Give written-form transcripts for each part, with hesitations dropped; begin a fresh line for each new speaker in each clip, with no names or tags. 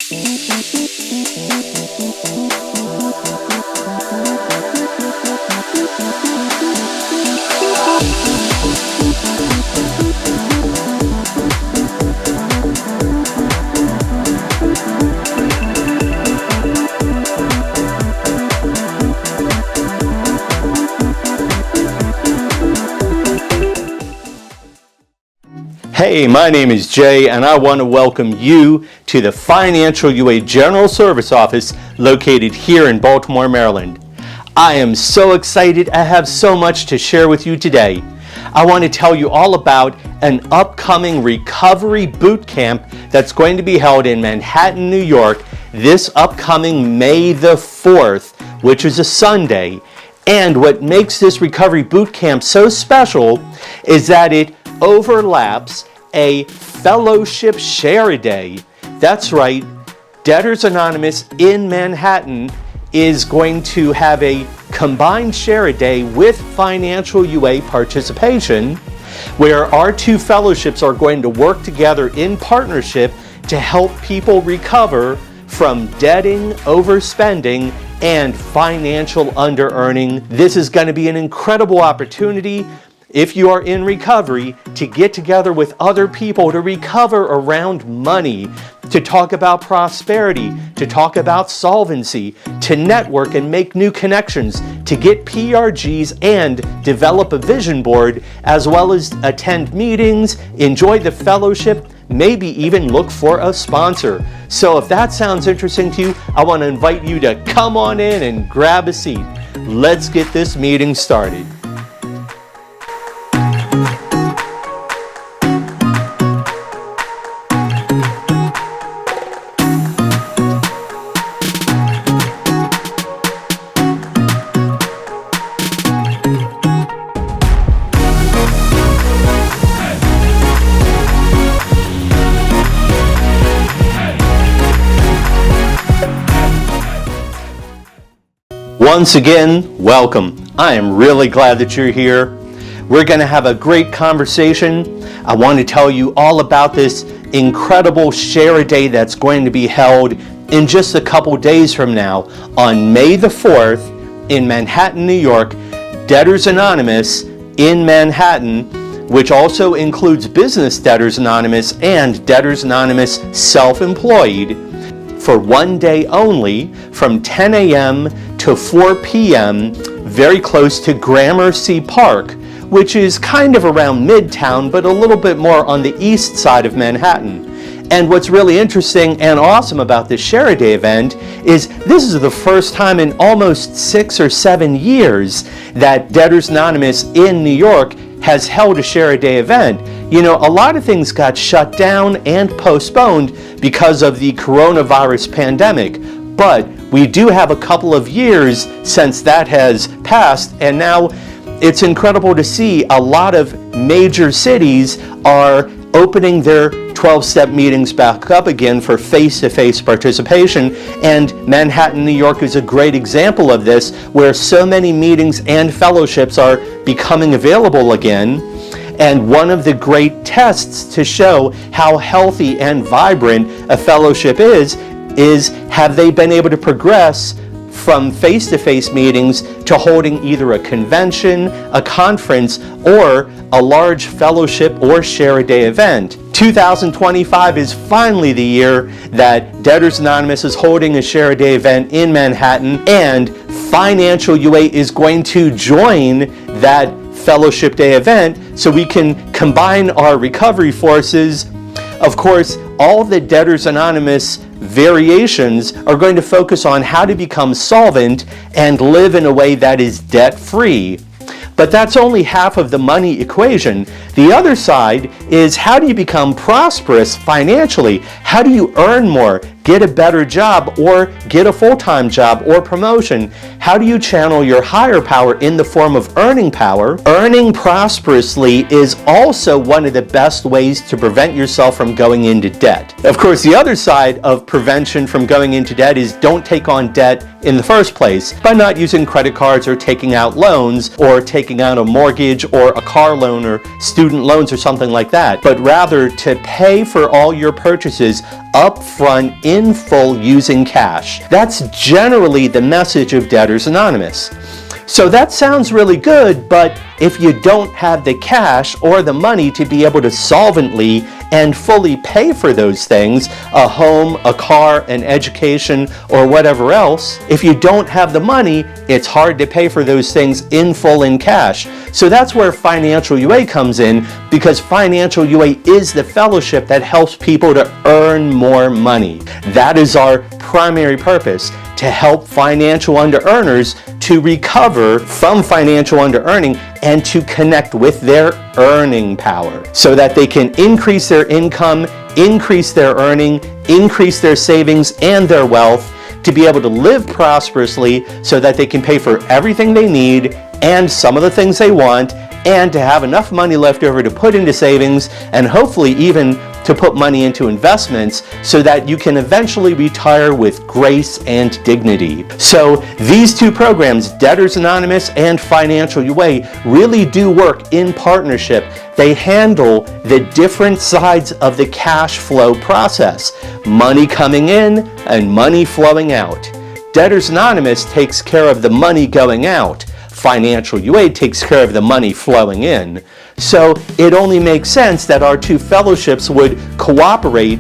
Hey, my name is Jay, and I want to welcome you to the Financial UA General Service Office located here in Baltimore, Maryland. I am so excited. I have so much to share with you today. I want to tell you all about an upcoming recovery boot camp that's going to be held in Manhattan, New York this upcoming May the 4th, which is a Sunday. And what makes this recovery boot camp so special is that it overlaps a fellowship Share-a-Day. That's right, Debtors Anonymous in Manhattan is going to have a combined Share-a-Day with Financial UA participation, where our two fellowships are going to work together in partnership to help people recover from debting, overspending, and financial underearning. This is going to be an incredible opportunity if you are in recovery to get together with other people to recover around money, to talk about prosperity, to talk about solvency, to network and make new connections, to get PRGs and develop a vision board, as well as attend meetings, enjoy the fellowship, maybe even look for a sponsor. So if that sounds interesting to you, I want to invite you to come on in and grab a seat. Let's get this meeting started. Once again, welcome. I am really glad that you're here. We're going to have a great conversation. I want to tell you all about this incredible Share-a-Day that's going to be held in just a couple days from now on May the 4th in Manhattan, New York, Debtors Anonymous in Manhattan, which also includes Business Debtors Anonymous and Debtors Anonymous Self-Employed, for one day only from 10 a.m. to 4 p.m. very close to Gramercy Park, which is kind of around Midtown, but a little bit more on the east side of Manhattan. And what's really interesting and awesome about this Share-a-Day event is this is the first time in almost 6 or 7 years that Debtors Anonymous in New York has held a Share-a-Day event. You know, a lot of things got shut down and postponed because of the coronavirus pandemic, but we do have a couple of years since that has passed, and now it's incredible to see a lot of major cities are opening their 12-step meetings back up again for face-to-face participation, and Manhattan, New York is a great example of this, where so many meetings and fellowships are becoming available again. And one of the great tests to show how healthy and vibrant a fellowship is have they been able to progress from face-to-face meetings to holding either a convention, a conference, or a large fellowship or Share-a-Day event. 2025 is finally the year that Debtors Anonymous is holding a Share-a-Day event in Manhattan, and Financial UA is going to join that Fellowship Day event so we can combine our recovery forces. Of course, all the Debtors Anonymous variations are going to focus on how to become solvent and live in a way that is debt-free. But that's only half of the money equation. The other side is, how do you become prosperous financially? How do you earn more, get a better job, or get a full-time job or promotion? How do you channel your higher power in the form of earning power? Earning prosperously is also one of the best ways to prevent yourself from going into debt. Of course, the other side of prevention from going into debt is don't take on debt in the first place by not using credit cards or taking out loans or taking out a mortgage or a car loan or student loans or something like that, but rather to pay for all your purchases up front in full using cash. That's generally the message of Debtors Anonymous. So that sounds really good, but if you don't have the cash or the money to be able to solvently and fully pay for those things, a home, a car, an education, or whatever else, if you don't have the money, it's hard to pay for those things in full in cash. So that's where Financial UA comes in, because Financial UA is the fellowship that helps people to earn more money. That is our primary purpose, to help financial under-earners to recover from financial under-earning and to connect with their earning power so that they can increase their income, increase their earning, increase their savings and their wealth to be able to live prosperously so that they can pay for everything they need and some of the things they want, and to have enough money left over to put into savings and hopefully even to put money into investments so that you can eventually retire with grace and dignity. So these two programs, Debtors Anonymous and Financial UA, really do work in partnership. They handle the different sides of the cash flow process, money coming in and money flowing out. Debtors Anonymous takes care of the money going out. Financial UA takes care of the money flowing in. So it only makes sense that our two fellowships would cooperate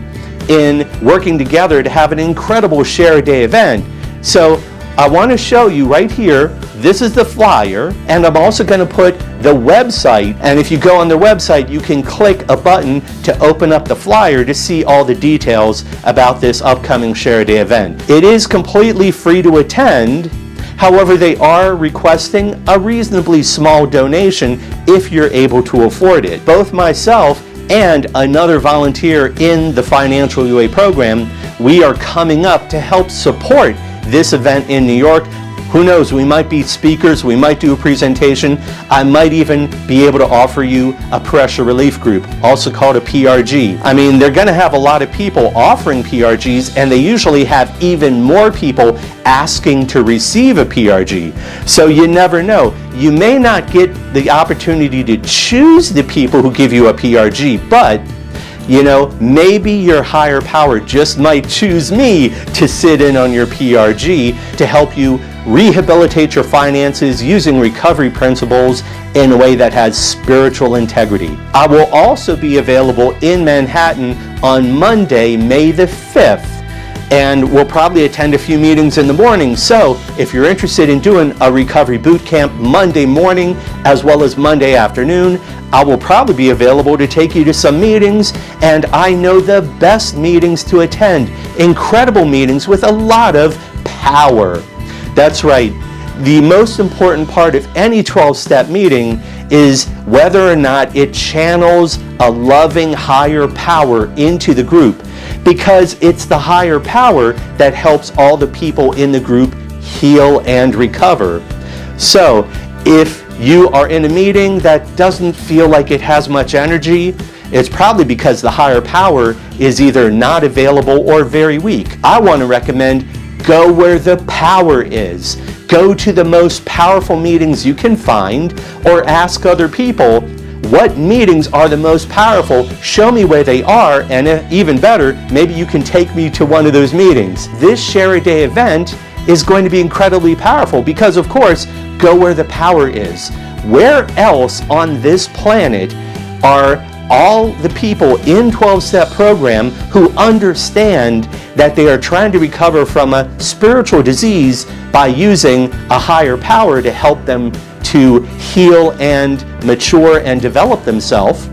in working together to have an incredible Share-a-Day event. So I want to show you right here, this is the flyer, and I'm also going to put the website, and if you go on the website you can click a button to open up the flyer to see all the details about this upcoming Share-a-Day event. It is completely free to attend. However, they are requesting a reasonably small donation if you're able to afford it. Both myself and another volunteer in the Financial UA program, we are coming up to help support this event in New York. Who knows, we might be speakers, we might do a presentation, I might even be able to offer you a pressure relief group, also called a PRG. I mean, they're going to have a lot of people offering PRGs, and they usually have even more people asking to receive a PRG. So you never know. You may not get the opportunity to choose the people who give you a PRG, but you know, maybe your higher power just might choose me to sit in on your PRG to help you rehabilitate your finances using recovery principles in a way that has spiritual integrity. I will also be available in Manhattan on Monday, May the 5th, and we'll probably attend a few meetings in the morning. So if you're interested in doing a recovery boot camp Monday morning as well as Monday afternoon, I will probably be available to take you to some meetings, and I know the best meetings to attend. Incredible meetings with a lot of power. That's right. The most important part of any 12-step meeting is whether or not it channels a loving higher power into the group, because it's the higher power that helps all the people in the group heal and recover. So if you are in a meeting that doesn't feel like it has much energy, it's probably because the higher power is either not available or very weak. I want to recommend go where the power is. Go to the most powerful meetings you can find, or ask other people, what meetings are the most powerful? Show me where they are, and even better, maybe you can take me to one of those meetings. This Share-a-Day event is going to be incredibly powerful because, of course, go where the power is. Where else on this planet are all the people in 12-step program who understand that they are trying to recover from a spiritual disease by using a higher power to help them to heal and mature and develop themselves?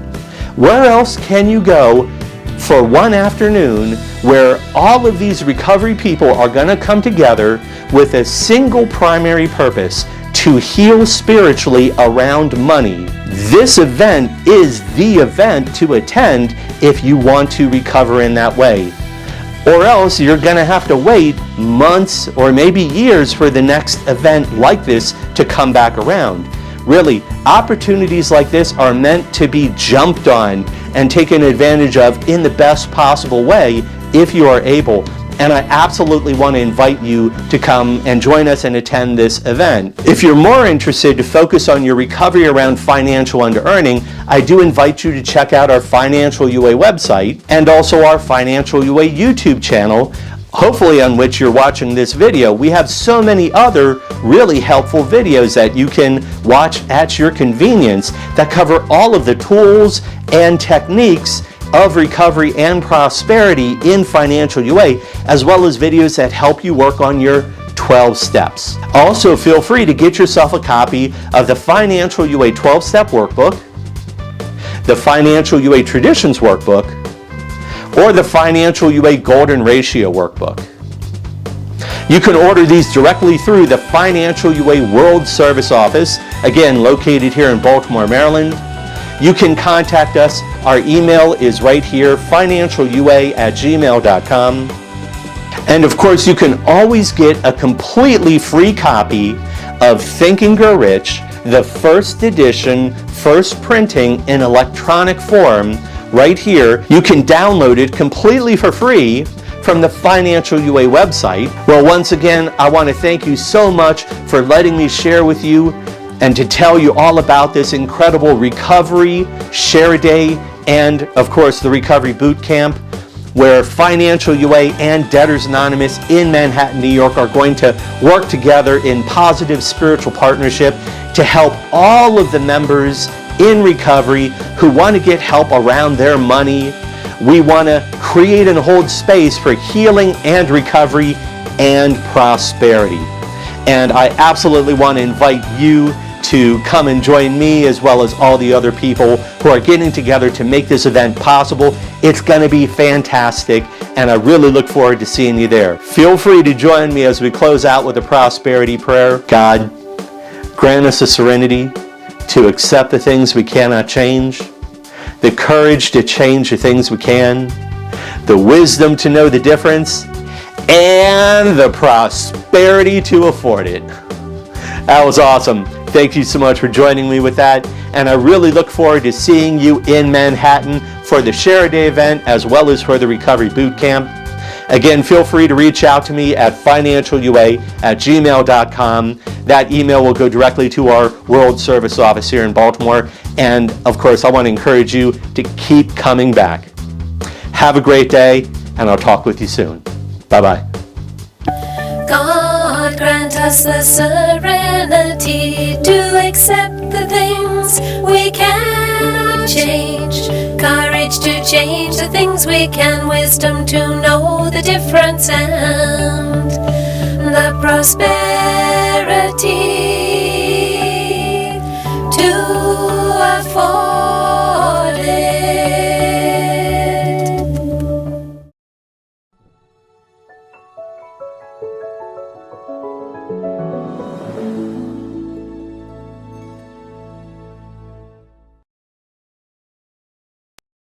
Where else can you go for one afternoon where all of these recovery people are going to come together with a single primary purpose: to heal spiritually around money? This event is the event to attend if you want to recover in that way. Or else you're going to have to wait months or maybe years for the next event like this to come back around. Really, opportunities like this are meant to be jumped on and taken advantage of in the best possible way if you are able. and I absolutely want to invite you to come and join us and attend this event. If you're more interested to focus on your recovery around financial underearning, I do invite you to check out our Financial UA website and also our Financial UA YouTube channel, hopefully on which you're watching this video. We have so many other really helpful videos that you can watch at your convenience that cover all of the tools and techniques of recovery and prosperity in Financial UA, as well as videos that help you work on your 12 steps. Also, feel free to get yourself a copy of the Financial UA 12-step workbook, the Financial UA Traditions workbook, or the Financial UA Golden Ratio workbook. You can order these directly through the Financial UA World Service Office, again located here in Baltimore, Maryland. You can contact us. Our email is right here, financialua@gmail.com. And of course, you can always get a completely free copy of Think and Grow Rich, the first edition, first printing in electronic form, right here. You can download it completely for free from the Financial UA website. Well, once again, I want to thank you so much for letting me share with you and to tell you all about this incredible recovery Share-a-Day and, of course, the Recovery Boot Camp, where Financial UA and Debtors Anonymous in Manhattan, New York are going to work together in positive spiritual partnership to help all of the members in recovery who want to get help around their money. We want to create and hold space for healing and recovery and prosperity. And I absolutely want to invite you to come and join me, as well as all the other people who are getting together to make this event possible. It's going to be fantastic, and I really look forward to seeing you there. Feel free to join me as we close out with a prosperity prayer. God, grant us the serenity to accept the things we cannot change, the courage to change the things we can, the wisdom to know the difference, and the prosperity to afford it. That was awesome. Thank you so much for joining me with that, and I really look forward to seeing you in Manhattan for the Share-a-Day event as well as for the Recovery Boot Camp. Again, feel free to reach out to me at financialua@gmail.com. That email will go directly to our World Service Office here in Baltimore. And of course, I want to encourage you to keep coming back. Have a great day, and I'll talk with you soon. Bye-bye.
God grant us the serenity to accept the things we cannot change, courage to change the things we can, wisdom to know the difference, and the prosperity